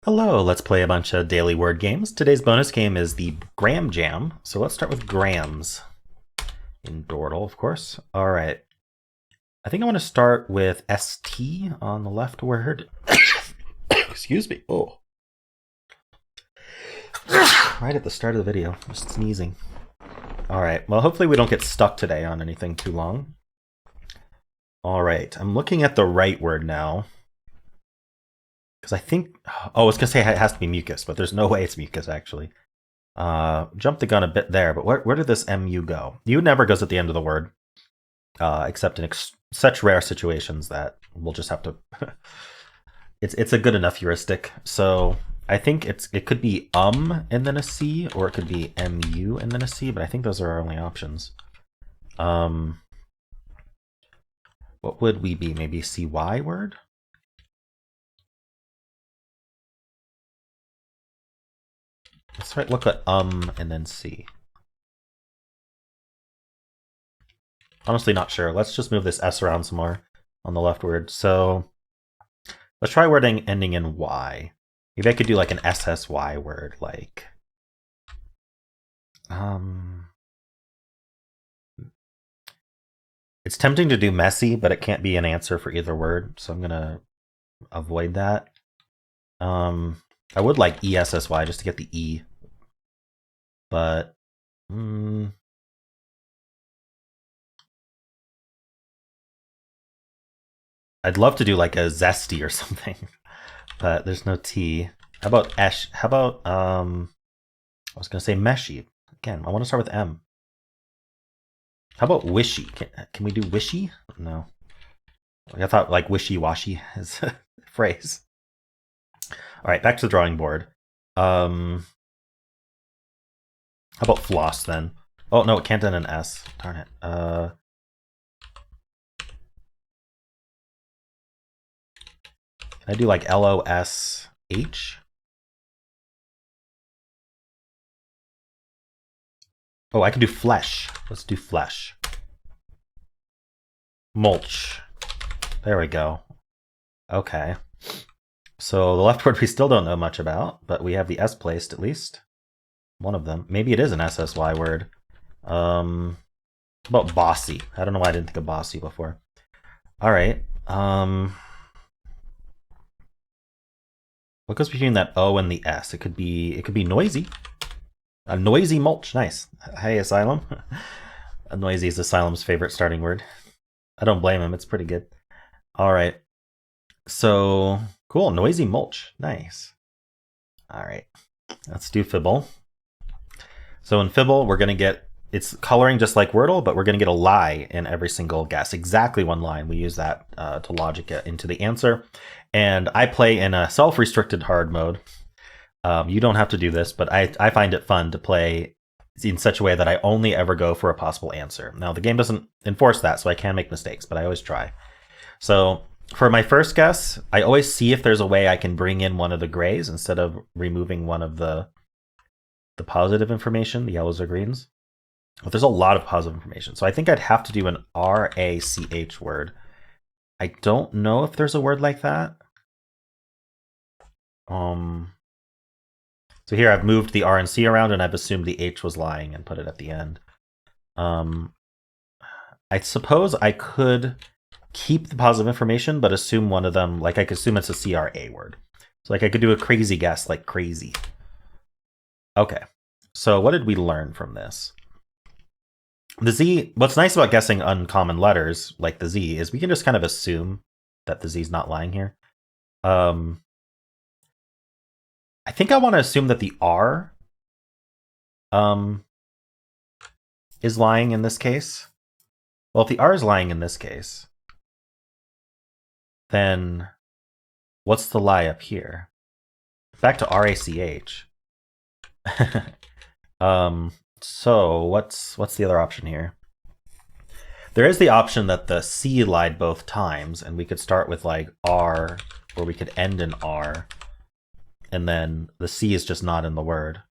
Hello, let's play a bunch of daily word games. Today's bonus game is the Gram Jam. So let's start with grams in Dordle, of course. All right. I think I want to start with ST on the left word. Excuse me. Oh. Right at the start of the video, just sneezing. All right. Well, hopefully we don't get stuck today on anything too long. All right. I'm looking at the right word now. Because I think, I was going to say it has to be mucus, but there's no way it's mucus, actually. Jumped the gun a bit there, but where did this MU go? U never goes at the end of the word, except in such rare situations that we'll just have to... it's a good enough heuristic. So I think it could be and then a C, or it could be MU and then a C, but I think those are our only options. What would we be? Maybe CY word? Let's look at and then C. Honestly, not sure. Let's just move this S around some more on the left word. So let's try wording ending in Y. Maybe I could do like an SSY word, like it's tempting to do messy, but it can't be an answer for either word, so I'm gonna avoid that. I would like ESSY just to get the E, but I'd love to do like a zesty or something, but there's no T. How about esh? How about I was gonna say meshy. Again, I want to start with M. How about wishy? Can we do wishy? No. I thought like wishy-washy is a phrase. All right, back to the drawing board. How about floss then? Oh no, it can't end in S. Darn it. Can I do like LOSH? Oh, I can do flesh. Let's do flesh. Mulch. There we go. Okay. So the left word we still don't know much about, but we have the S placed at least. One of them. Maybe it is an SSY word. How about bossy? I don't know why I didn't think of bossy before. All right. What goes between that O and the S? It could be noisy. A noisy mulch. Nice. Hey, Asylum. A noisy is Asylum's favorite starting word. I don't blame him. It's pretty good. All right. So, cool. Noisy mulch. Nice. All right. Let's do Fibble. So in Fibble, we're going to get, it's coloring just like Wordle, but we're going to get a lie in every single guess. Exactly one line. We use that to logic it into the answer. And I play in a self-restricted hard mode. You don't have to do this, but I find it fun to play in such a way that I only ever go for a possible answer. Now, the game doesn't enforce that, so I can make mistakes, but I always try. So for my first guess, I always see if there's a way I can bring in one of the grays instead of removing one of the positive information, the yellows or greens. But there's a lot of positive information. So I think I'd have to do an RACH word. I don't know if there's a word like that. So here I've moved the R and C around and I've assumed the H was lying and put it at the end. I suppose I could keep the positive information, but assume one of them, like I could assume it's a CRA word. So like I could do a crazy guess, like crazy. Okay, so what did we learn from this? The Z, what's nice about guessing uncommon letters, like the Z, is we can just kind of assume that the Z is not lying here. I think I want to assume that the R is lying in this case. Well, if the R is lying in this case, then what's the lie up here? Back to RACH. So what's the other option here? There is the option that the C lied both times, and we could start with like R, or we could end in R, and then the C is just not in the word.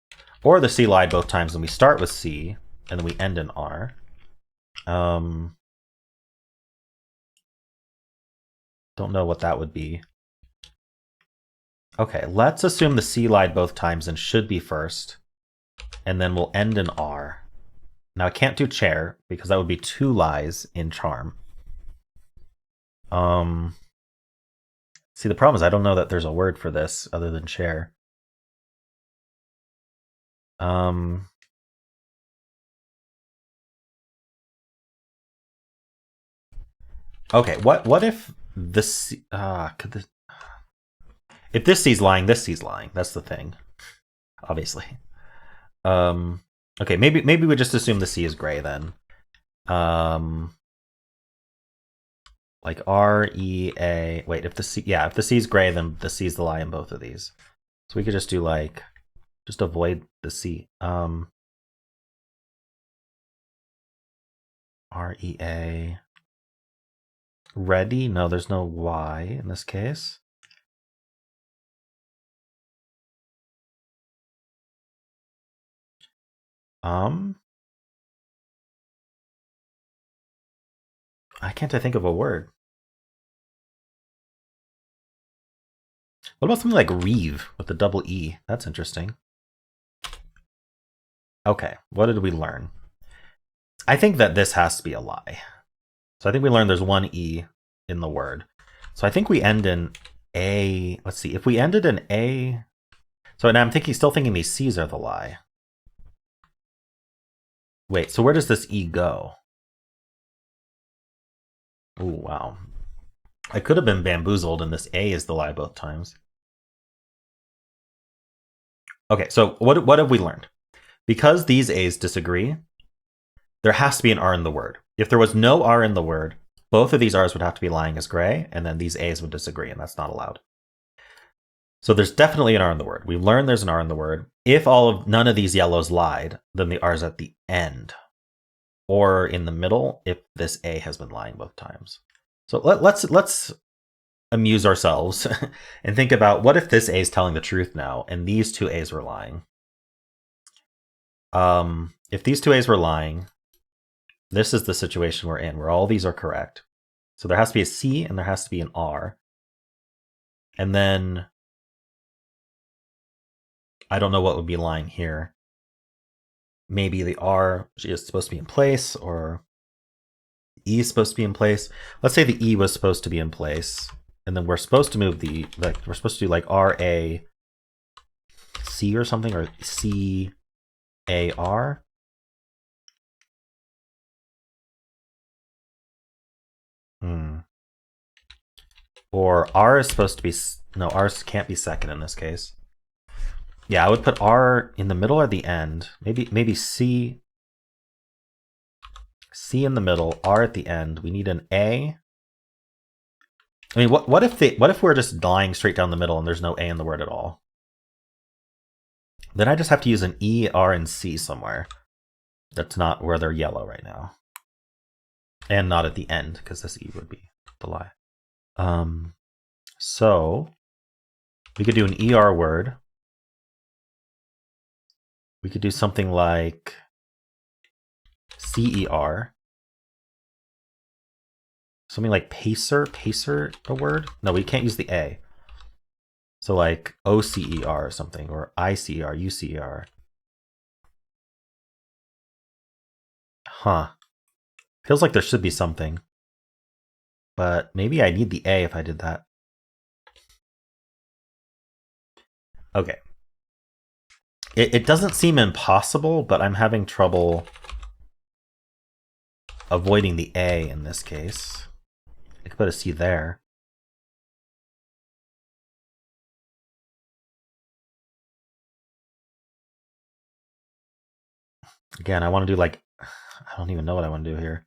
Or the C lied both times, and we start with C, and then we end in R. Don't know what that would be. Okay, let's assume the C lied both times and should be first. And then we'll end in R. Now I can't do chair because that would be 2 lies in charm. See, the problem is I don't know that there's a word for this other than chair. Okay, what if this if this C's lying, this C's lying. That's the thing. Obviously. Okay, maybe we just assume the C is gray then. Like R-E-A. Wait, if the C, yeah, if the C is gray, then the C is the lie in both of these. So we could just do like, just avoid the C. R-E-A. Ready? No, there's no Y in this case. I can't think of a word. What about something like reeve with the double E? That's interesting. Okay, what did we learn? I think that this has to be a lie. So I think we learned there's one E in the word. So I think we end in A. Let's see, if we ended in A. So now I'm still thinking these C's are the lie. Wait, so where does this E go? Oh, wow. I could have been bamboozled and this A is the lie both times. Okay, so what have we learned? Because these A's disagree, there has to be an R in the word. If there was no R in the word, both of these R's would have to be lying as gray, and then these A's would disagree, and that's not allowed. So there's definitely an R in the word. We learned there's an R in the word. If none of these yellows lied, then the R's at the end. Or in the middle, if this A has been lying both times. So let's amuse ourselves and think about, what if this A is telling the truth now, and these 2 A's were lying? If these 2 A's were lying, this is the situation we're in, where all these are correct. So there has to be a C and there has to be an R. And then I don't know what would be lying here. Maybe the R is supposed to be in place, or E is supposed to be in place. Let's say the E was supposed to be in place, and then we're supposed to move we're supposed to do like R-A-C or something, or C-A-R. Or R is supposed to be, no, R can't be second in this case. Yeah, I would put R in the middle or the end. Maybe C in the middle, R at the end. We need an A. I mean, what if we're just lying straight down the middle and there's no A in the word at all? Then I just have to use an E, R, and C somewhere. That's not where they're yellow right now. And not at the end, because this E would be the lie. So we could do an ER word. We could do something like CER. Something like pacer a word? No, we can't use the A. So like OCER or something, or ICER, UCER. Huh. Feels like there should be something. But maybe I need the A if I did that. Okay. It doesn't seem impossible, but I'm having trouble avoiding the A in this case. I could put a C there. Again, I want to do like, I don't even know what I want to do here.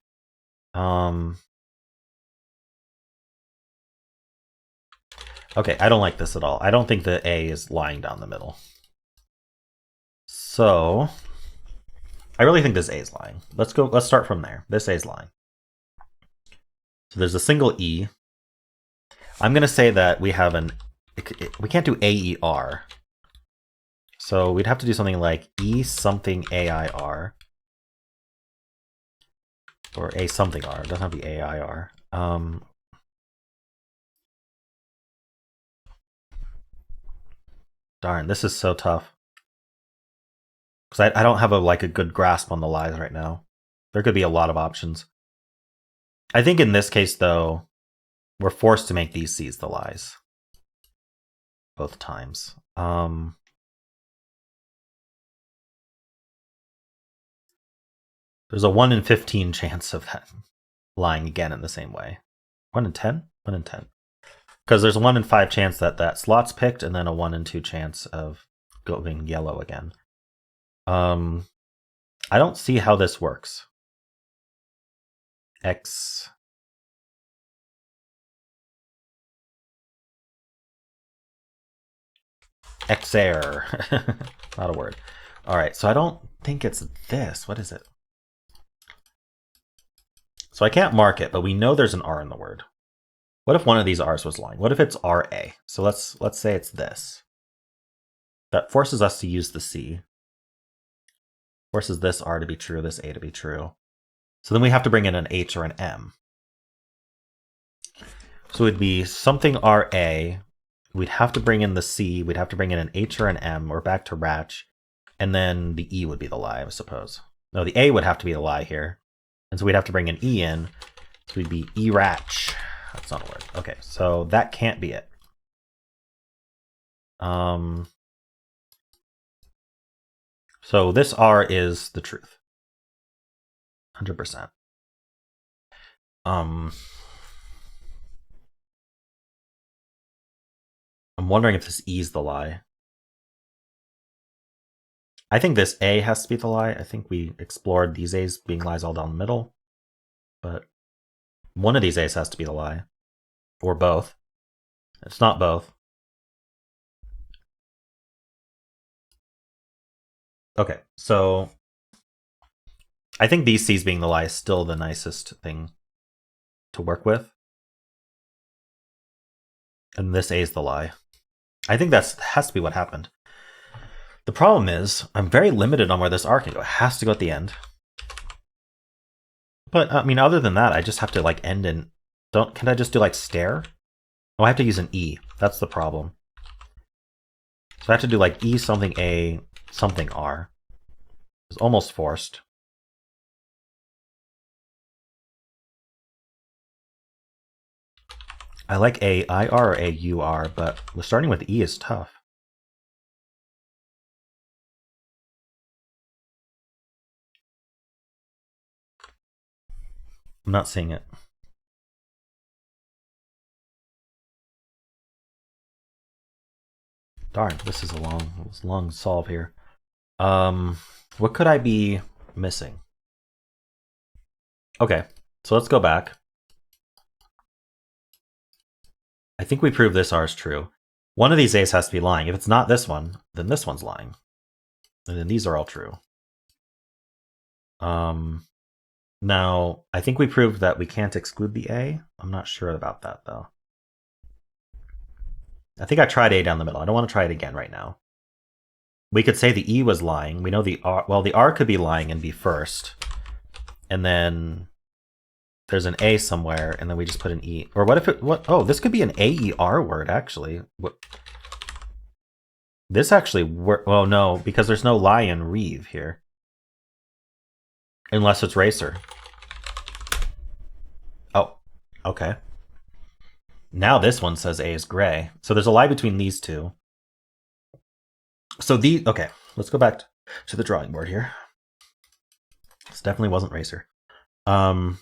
Okay, I don't like this at all. I don't think the A is lying down the middle. So I really think this A is lying. Let's start from there. This A is lying. So there's a single E. I'm gonna say that we have we can't do AER. So we'd have to do something like E something AIR. Or A something R. It doesn't have to be AIR. Darn, this is so tough. Because I don't have a good grasp on the lies right now. There could be a lot of options. I think in this case, though, we're forced to make these C's the lies. Both times. There's a 1 in 15 chance of that lying again in the same way. 1 in 10? 1 in 10. Because there's a 1 in 5 chance that that slot's picked, and then a 1 in 2 chance of going yellow again. I don't see how this works. X. X-air. Not a word. All right, so I don't think it's this. What is it? So I can't mark it, but we know there's an R in the word. What if one of these R's was lying? What if it's RA? So let's say it's this. That forces us to use the C. Forces this R to be true, this A to be true. So then we have to bring in an H or an M. So it'd be something RA. We'd have to bring in the C. We'd have to bring in an H or an M. We're back to Ratch. And then the E would be the lie, I suppose. No, the A would have to be the lie here. And so we'd have to bring an E in. So we'd be E-Ratch. That's not a word. Okay, so that can't be it. So this R is the truth. 100%. I'm wondering if this E is the lie. I think this A has to be the lie. I think we explored these A's being lies all down the middle. But one of these A's has to be the lie. Or both. It's not both. Okay, so I think these C's being the lie is still the nicest thing to work with. And this A is the lie. I think that has to be what happened. The problem is, I'm very limited on where this R can go. It has to go at the end. But, I mean, other than that, I just have to, end in... Can I just do, stare? Oh, I have to use an E. That's the problem. So I have to do, E something A, something R. It's almost forced. I like A I R or A U R, but starting with E is tough. I'm not seeing it. Darn, this is a long solve here. What could I be missing? Okay, so let's go back. I think we proved this R is true. One of these A's has to be lying. If it's not this one, then this one's lying. And then these are all true. Now, I think we proved that we can't exclude the A. I'm not sure about that, though. I think I tried A down the middle. I don't want to try it again right now. We could say the E was lying. We know the R... Well, the R could be lying and be first. And then there's an A somewhere, and then we just put an E. Or what if it... Oh, this could be an A-E-R word, actually. This actually... Well, no, because there's no lie in Reeve here. Unless it's racer. Oh, okay. Now this one says A is gray. So there's a lie between these two. So okay, let's go back to the drawing board here. This definitely wasn't racer. One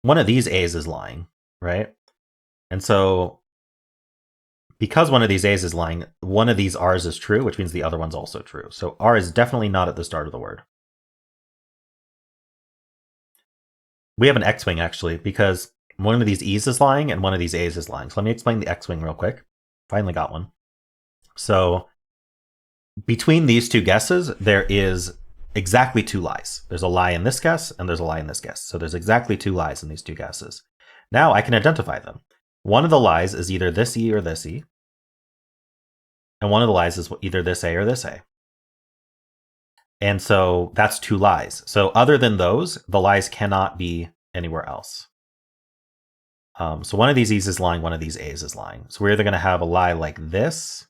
of these A's is lying, right? And so because one of these A's is lying, one of these R's is true, which means the other one's also true. So R is definitely not at the start of the word. We have an X-wing, actually, because one of these E's is lying and one of these A's is lying. So let me explain the X-wing real quick. Finally got one. So between these two guesses, there is exactly two lies. There's a lie in this guess and there's a lie in this guess. So there's exactly two lies in these two guesses. Now I can identify them. One of the lies is either this E or this E. And one of the lies is either this A or this A. And so that's two lies. So other than those, the lies cannot be anywhere else. So one of these E's is lying, one of these A's is lying. So we're either going to have a lie like this,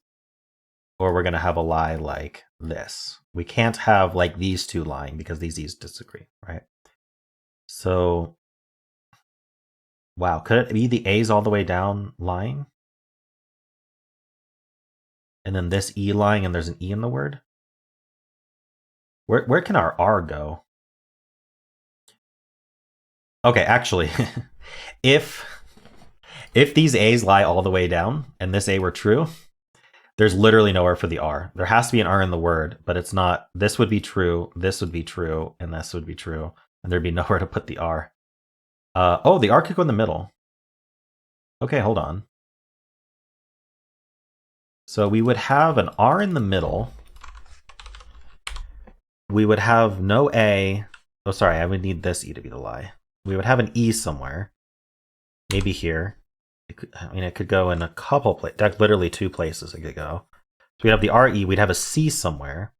or we're going to have a lie like this. We can't have like these two lying because these E's disagree, right? So, wow, could it be the A's all the way down lying? And then this E lying and there's an E in the word? Where can our R go? Okay, actually, if these A's lie all the way down and this A were true, there's literally nowhere for the R. There has to be an R in the word, but it's not. This would be true, this would be true, and this would be true, and there'd be nowhere to put the R. Oh, the R could go in the middle. Okay, hold on. So we would have an R in the middle. We would have no A. Oh, sorry, I would need this E to be the lie. We would have an E somewhere. Maybe here. It could go in a couple places. Like literally 2 places it could go. So we'd have the RE. We'd have a C somewhere.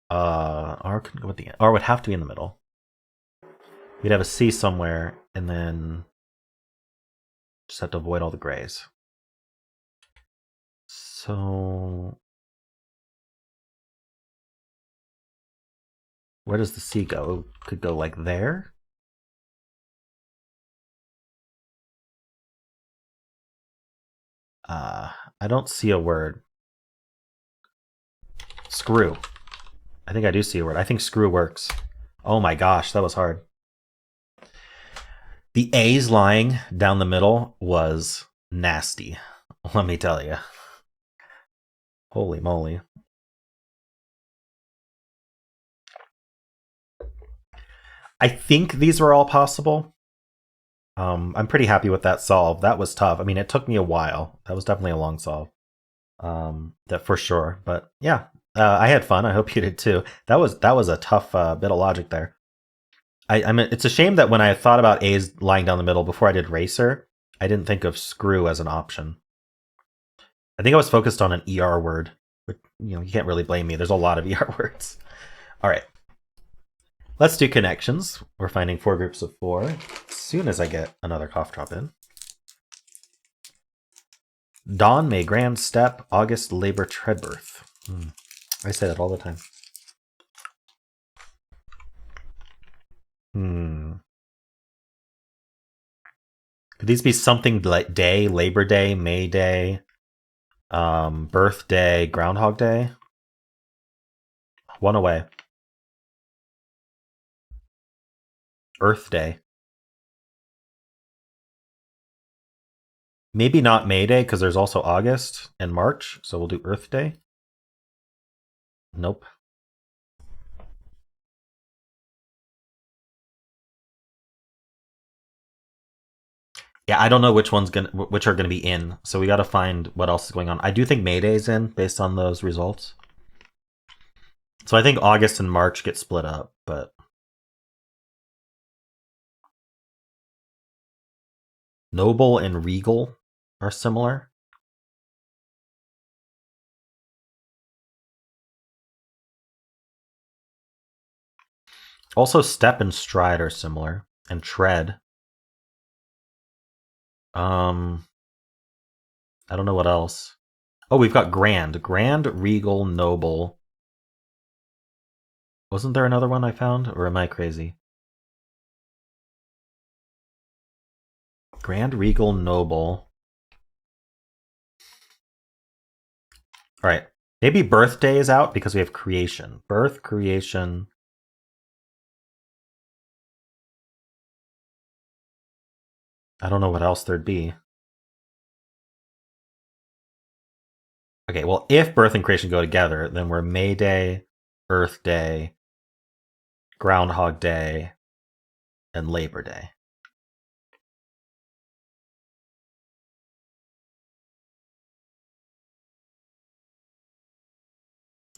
R could go at the end. R would have to be in the middle. We'd have a C somewhere, and then just have to avoid all the grays. So where does the C go? It could go like there. I don't see a word. Screw. I think I do see a word. I think screw works. Oh my gosh, that was hard. The A's lying down the middle was nasty. Let me tell you. Holy moly. I think these were all possible. I'm pretty happy with that solve. That was tough. I mean, it took me a while. That was definitely a long solve. That for sure. But yeah, I had fun. I hope you did too. That was a tough bit of logic there. I mean, it's a shame that when I thought about A's lying down the middle before I did racer, I didn't think of screw as an option. I think I was focused on an ER word, but you can't really blame me. There's a lot of ER words. All right. Let's do connections. We're finding 4 groups of 4 as soon as I get another cough drop in. Dawn, May, grand step, August, labor, tread birth. I say that all the time. Could these be something like day, Labor Day, May Day, birthday, Groundhog Day? One away. Earth Day. Maybe not May Day, because there's also August and March, so we'll do Earth Day. Nope. Yeah, I don't know which are gonna be in, so we gotta find what else is going on. I do think May Day's in based on those results. So I think August and March get split up, but noble and regal are similar. Also, step and stride are similar, and tread. I don't know what else. Oh, we've got grand, regal, noble. Wasn't there another one I found, or am I crazy? Grand, regal, noble. All right, maybe birthday is out because we have creation. Birth, creation. I don't know what else there'd be. Okay, well, if birth and creation go together, then we're May Day, Earth Day, Groundhog Day, and Labor Day.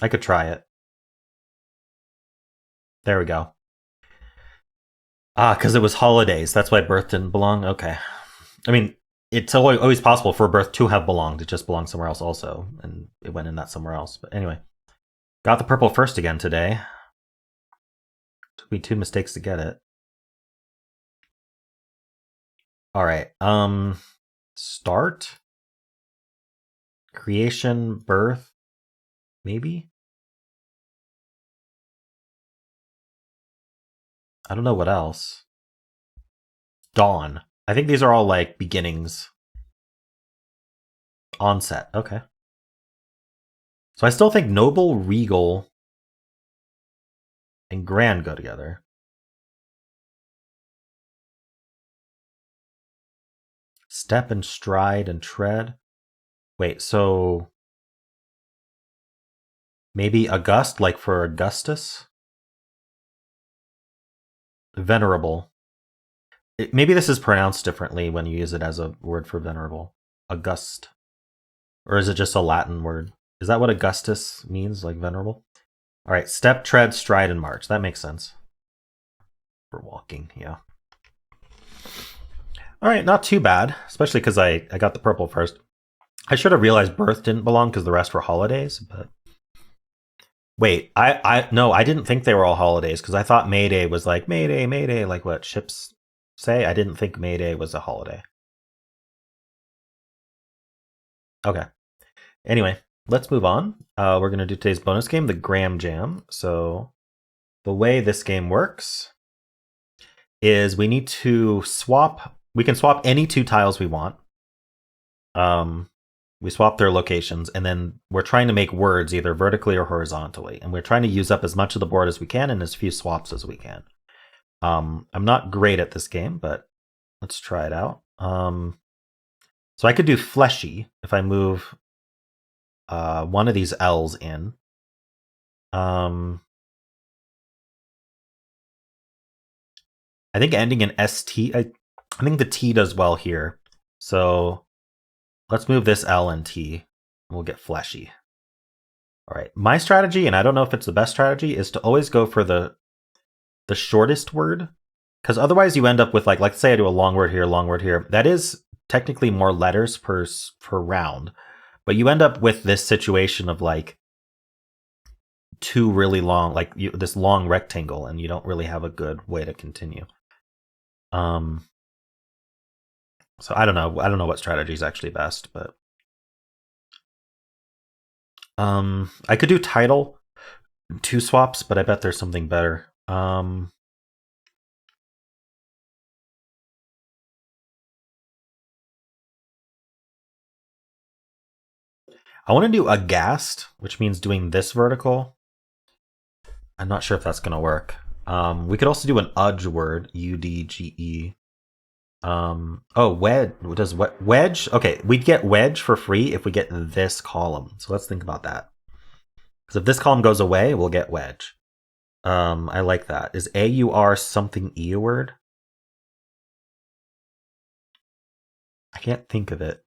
I could try it. There we go. Ah, because it was holidays. That's why birth didn't belong? Okay. I mean, it's always possible for a birth to have belonged. It just belonged somewhere else also, and it went in that somewhere else. But anyway, got the purple first again today. Took me 2 mistakes to get it. All right. Start, creation, birth, maybe. I don't know what else. Dawn. I think these are all like beginnings. Onset. Okay. So I still think noble, regal, and grand go together. Step and stride and tread. Wait, so maybe august, like for Augustus? Venerable. Maybe this is pronounced differently when you use it as a word for venerable. August. Or is it just a Latin word? Is that what Augustus means, like venerable? All right, step, tread, stride, and march. That makes sense. For walking, yeah. All right, not too bad, especially because I got the purple first. I should have realized birth didn't belong because the rest were holidays, but wait, no, I didn't think they were all holidays because I thought May Day was like May Day, like what ships say. I didn't think May Day was a holiday. Okay. Anyway, let's move on. We're gonna do today's bonus game, the Graham Jam. So the way this game works is we need to swap. We can swap any two tiles we want. We swap their locations, and then we're trying to make words either vertically or horizontally, and we're trying to use up as much of the board as we can and as few swaps as we can. I'm not great at this game, but let's try it out. So I could do fleshy if I move one of these L's in. I think ending in ST, I think the T does well here. So let's move this L and T, and we'll get fleshy. All right, my strategy, and I don't know if it's the best strategy, is to always go for the shortest word, because otherwise you end up with like, let's say I do a long word here. That is technically more letters per round, but you end up with this situation of like two really long, like this long rectangle, and you don't really have a good way to continue. So I don't know what strategy is actually best, but I could do title, two swaps, but I bet there's something better. I want to do aghast, which means doing this vertical. I'm not sure if that's going to work. We could also do an udge word, UDGE. Wedge. Does wedge? Okay, we'd get wedge for free if we get this column. So let's think about that. Because if this column goes away, we'll get wedge. I like that. Is AUR something E a word? I can't think of it.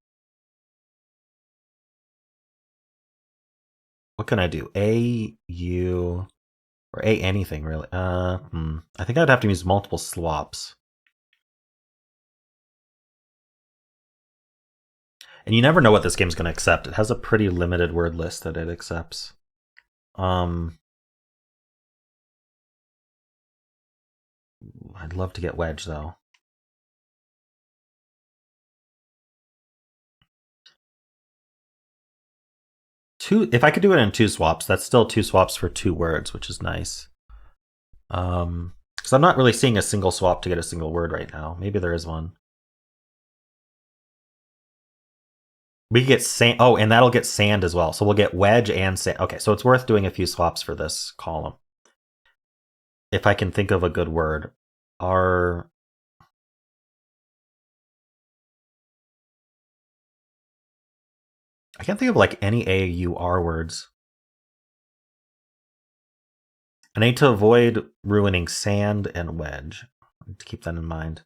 What can I do? AU or A anything really? I think I'd have to use multiple swaps. And you never know what this game's going to accept. It has a pretty limited word list that it accepts. I'd love to get wedge though. If I could do it in two swaps, that's still two swaps for two words, which is nice. Because I'm not really seeing a single swap to get a single word right now. Maybe there is one. We get sand. Oh, and that'll get sand as well. So we'll get wedge and sand. Okay, so it's worth doing a few swaps for this column. If I can think of a good word. I can't think of like any AUR words. I need to avoid ruining sand and wedge. I need to keep that in mind.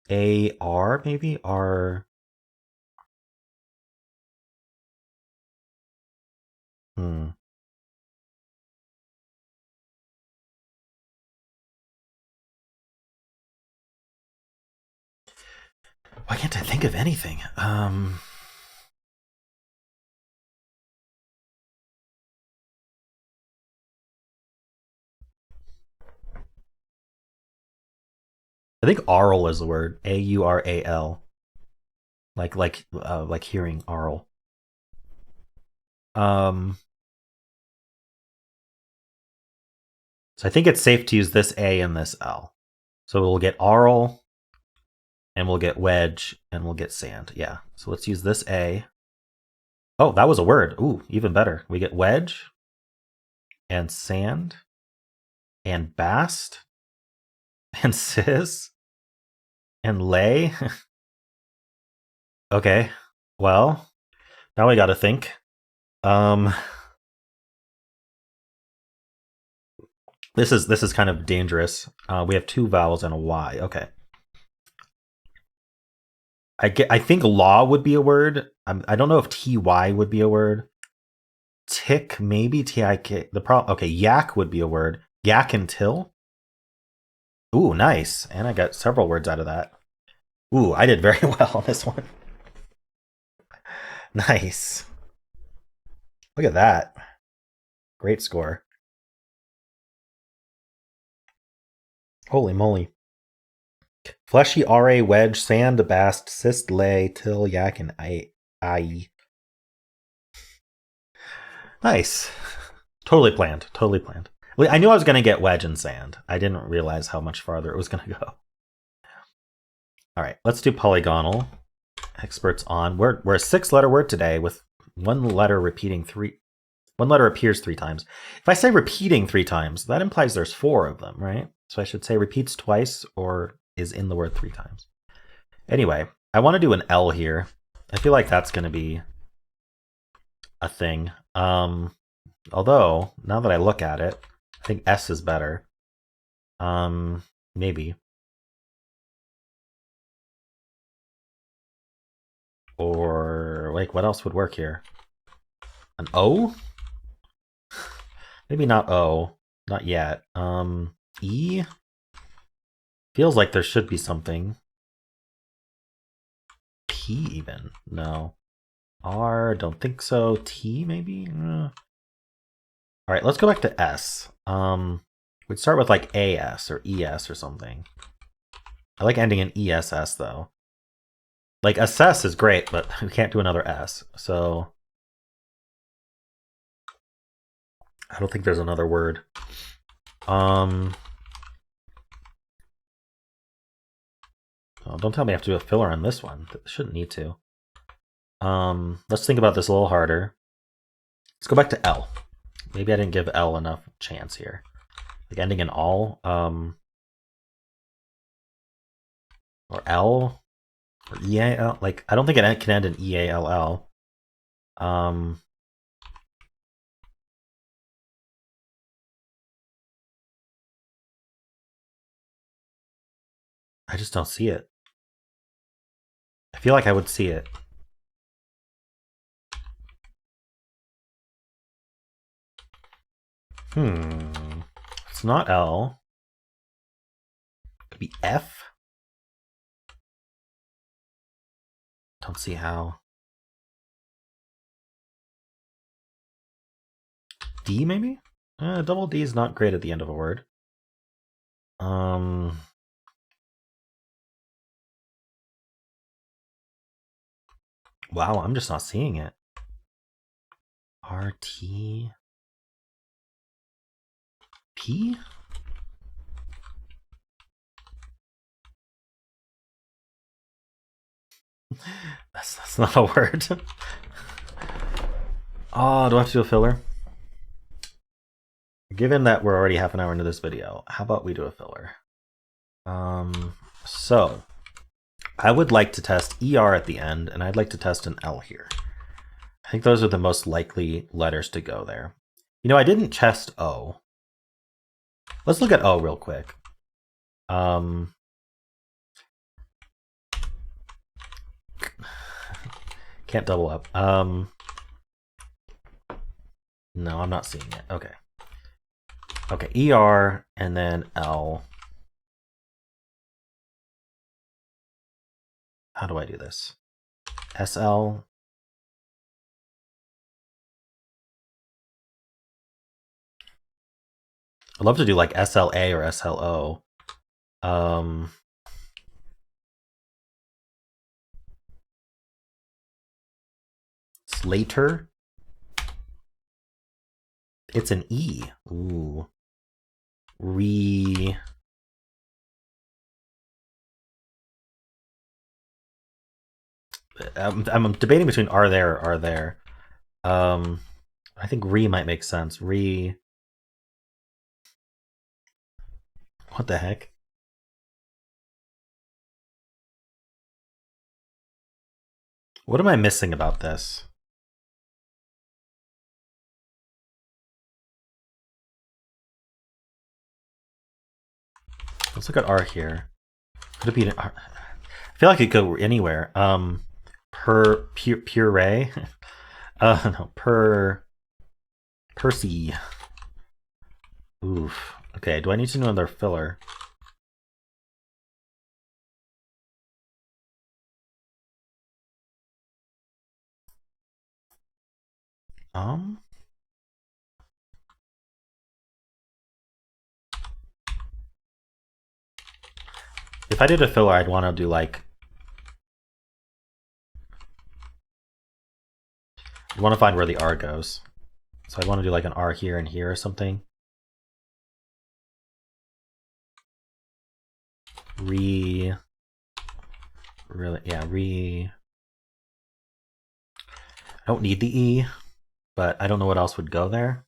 AR maybe? R. Why can't I think of anything? I think aural is the word. A-U-R-A-L. Like hearing aural. So I think it's safe to use this A and this L. So we'll get aural, and we'll get wedge, and we'll get sand. Yeah. So let's use this A. Oh, that was a word. Ooh, even better. We get wedge, and sand, and bast, and sis, and lay. Okay. Well, now we got to think. This is kind of dangerous. We have two vowels and a Y. Okay. I think law would be a word. I don't know if ty would be a word. Tick, maybe tik. Okay, yak would be a word. Yak and till. Ooh, nice. And I got several words out of that. Ooh, I did very well on this one. Nice. Look at that. Great score. Holy moly. Fleshy, RA, wedge, sand, bast, cyst, lay, till, yak, and I. Nice. Totally planned. Totally planned. I knew I was going to get wedge and sand. I didn't realize how much farther it was going to go. All right, let's do polygonal. Experts on. We're a 6-letter word today with one letter appears 3 times. If I say repeating 3 times, that implies there's 4 of them, right? So I should say repeats twice or is in the word 3 times. Anyway, I want to do an L here. I feel like that's going to be a thing. Although, now that I look at it, I think S is better. Maybe. Or, like, what else would work here? An O? Maybe not O. Not yet. E? Feels like there should be something. P even? No. R? Don't think so. T maybe? All right, let's go back to S. We'd start with like AS or ES or something. I like ending in ESS though. Like assess is great, but we can't do another S. So I don't think there's another word. Oh, don't tell me I have to do a filler on this one. Shouldn't need to. Let's think about this a little harder. Let's go back to L. Maybe I didn't give L enough chance here. Like ending in all. Or L. Or EAL. Like, I don't think it can end in EALL. I just don't see it. I feel like I would see it. It's not L. It could be F. Don't see how. D maybe? Double D is not great at the end of a word. Wow, I'm just not seeing it. RT P? That's not a word. Oh, do I have to do a filler? Given that we're already half an hour into this video, how about we do a filler? So I would like to test ER at the end, and I'd like to test an L here. I think those are the most likely letters to go there. You know, I didn't test O. Let's look at O real quick. Can't double up. No, I'm not seeing it. Okay. Okay, ER and then L. How do I do this? SL. I'd love to do like SLA or SLO. Later. It's an E. Ooh. I'm debating between are there or are there. I think might make sense. What the heck? What am I missing about this? Let's look at R here. Could it be an R? I feel like it could go anywhere. Puree. No, Percy. Oof. Okay, do I need to know their filler? If I did a filler, I'd want to do like, I want to find where the R goes. So I'd want to do like an R here and here or something. Really, yeah, I don't need the E, but I don't know what else would go there.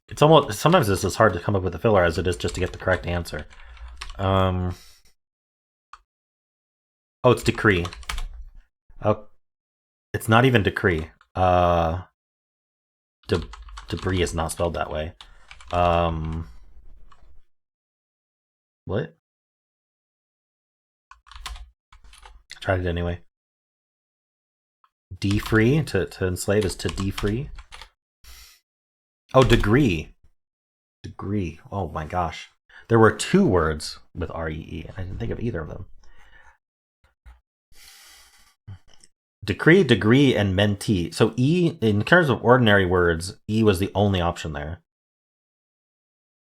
It's almost, sometimes it's as hard to come up with a filler as it is just to get the correct answer. Oh, it's decree. Oh, it's not even decree. Debris is not spelled that way. What? Tried it anyway. D-free, to enslave is to D-free. Oh, degree. Degree. Oh my gosh. There were 2 words with R-E-E. I didn't think of either of them. Decree, degree, and mentee. So E, in terms of ordinary words, E was the only option there.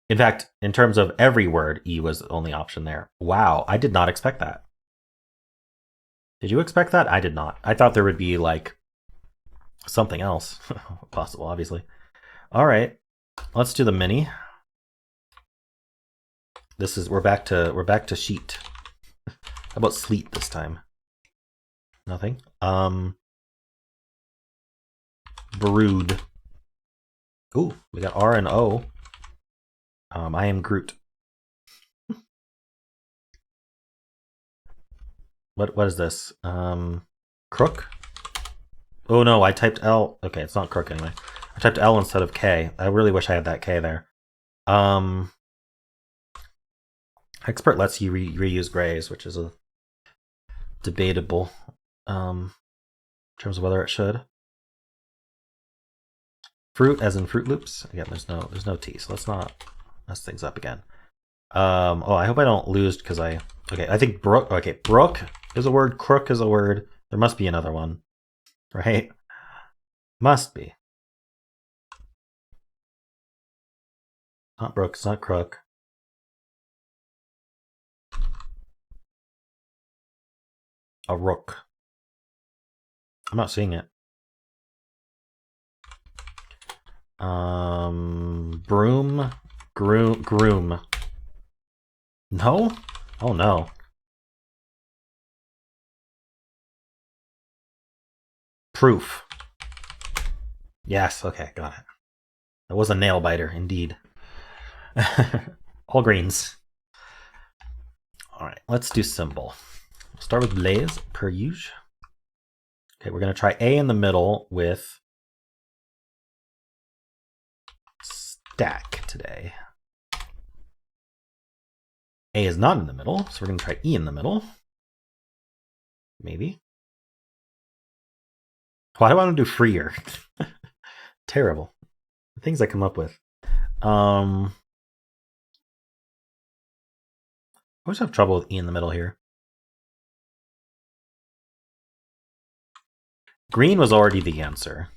In fact, in terms of every word, E was the only option there. Wow, I did not expect that. Did you expect that? I did not. I thought there would be like something else possible, obviously. All right, let's do the mini. This is we're back to sheet. How about sleet this time? Nothing. Brood. Ooh, we got R and O. I am Groot. What is this? Crook? Oh no, I typed L. Okay, it's not crook anyway. I typed L instead of K. I really wish I had that K there. Expert lets you reuse grays, which is a debatable in terms of whether it should. Fruit, as in Fruit Loops. Again, there's no T, so let's not mess things up again. Oh, I hope I don't lose because I think brook. Okay, brook is a word. Crook is a word. There must be another one, right? Must be. Not brook. It's not crook. A rook. I'm not seeing it. Broom. Groom. No? Oh no. Proof. Yes, okay, got it. That was a nail biter, indeed. All greens. Alright, let's do symbol. We'll start with blaze, per usual. Okay, we're going to try A in the middle with stack today. A is not in the middle, so we're going to try E in the middle. Maybe. Why do I want to do freer? Terrible. The things I come up with. I always have trouble with E in the middle here. Green was already the answer.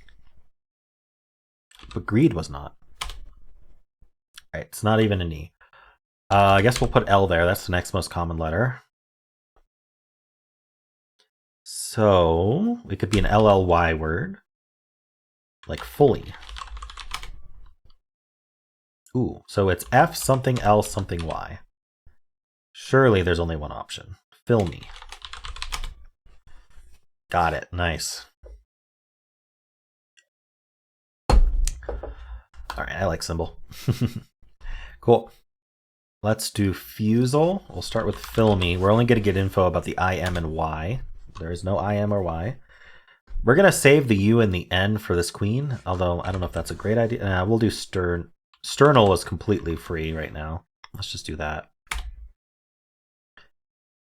But greed was not. Alright, it's not even an E. I guess we'll put L there. That's the next most common letter. So it could be an LLY word, like fully. Ooh, so it's F something L something Y. Surely there's only one option. Fill me. Got it. Nice. All right, I like Symble. Cool. Let's do Fusele. We'll start with fill me. We're only going to get info about the I, M, and Y. There is no I, M, or Y. We're going to save the U and the N for this queen, although I don't know if that's a great idea. We'll do Sternal is completely free right now. Let's just do that.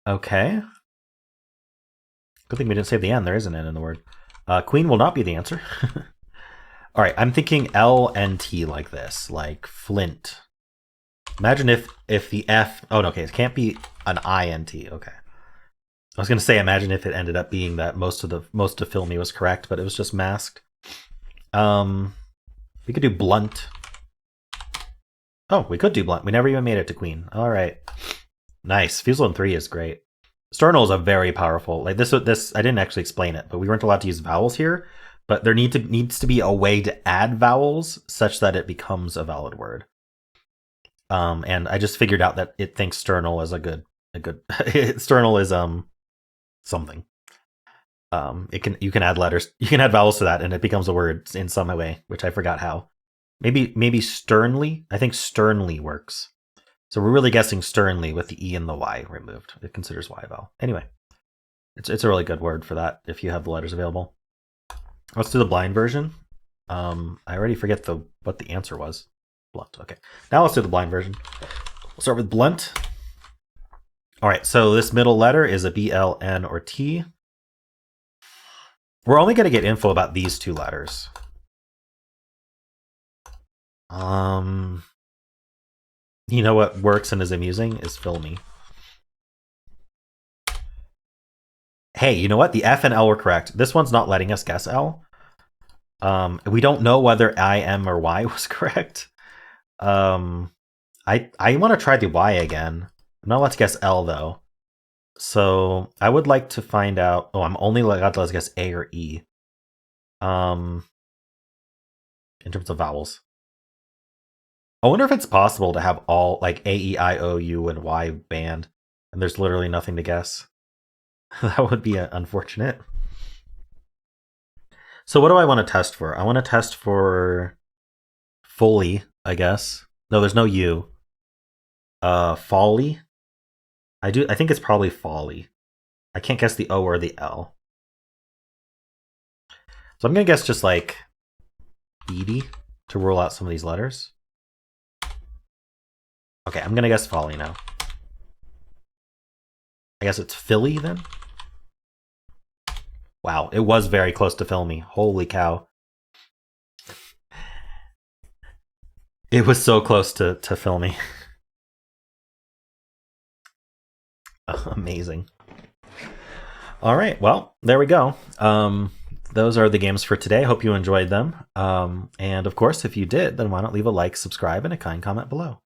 Okay. Good thing we didn't save the N. There is an N in the word. Queen will not be the answer. All right, I'm thinking LNT like this, like flint. Imagine if the F... Oh, no, okay, it can't be an INT. Okay. I was going to say, imagine if it ended up being that most of fill me was correct, but it was just masked. We could do blunt. Oh, we could do blunt. We never even made it to queen. All right. Nice. Fusele in 3 is great. Sternal is a very powerful... Like this, I didn't actually explain it, but we weren't allowed to use vowels here. But there needs to be a way to add vowels such that it becomes a valid word. And I just figured out that it thinks sternal is a good sternal is something. You can add letters, you can add vowels to that, and it becomes a word in some way, which I forgot how. Maybe sternly. I think sternly works. So we're really guessing sternly with the E and the Y removed. It considers Y vowel. Anyway, it's a really good word for that if you have the letters available. Let's do the blind version. I already forget what the answer was. Blunt. Okay. Now let's do the blind version. We'll start with blunt. All right. So this middle letter is a B, L, N, or T. We're only going to get info about these two letters. You know what works and is amusing is fill me. Hey, you know what? The F and L were correct. This one's not letting us guess L. We don't know whether I, M, or Y was correct. I want to try the Y again. Now let's guess L though. So I would like to find out. Oh, I'm only allowed to guess A or E. In terms of vowels. I wonder if it's possible to have all like A, E, I, O, U, and Y banned, and there's literally nothing to guess. That would be unfortunate. So what do I want to test for? I want to test for fully, I guess. No, there's no U. Folly. I think it's probably folly. I can't guess the O or the L. So I'm gonna guess just like Edie to rule out some of these letters. Okay, I'm gonna guess folly now. I guess it's Philly then. Wow, it was very close to fill me. Holy cow. It was so close to fill me. Amazing. All right, well, there we go. Those are the games for today. Hope you enjoyed them. And of course, if you did, then why not leave a like, subscribe, and a kind comment below.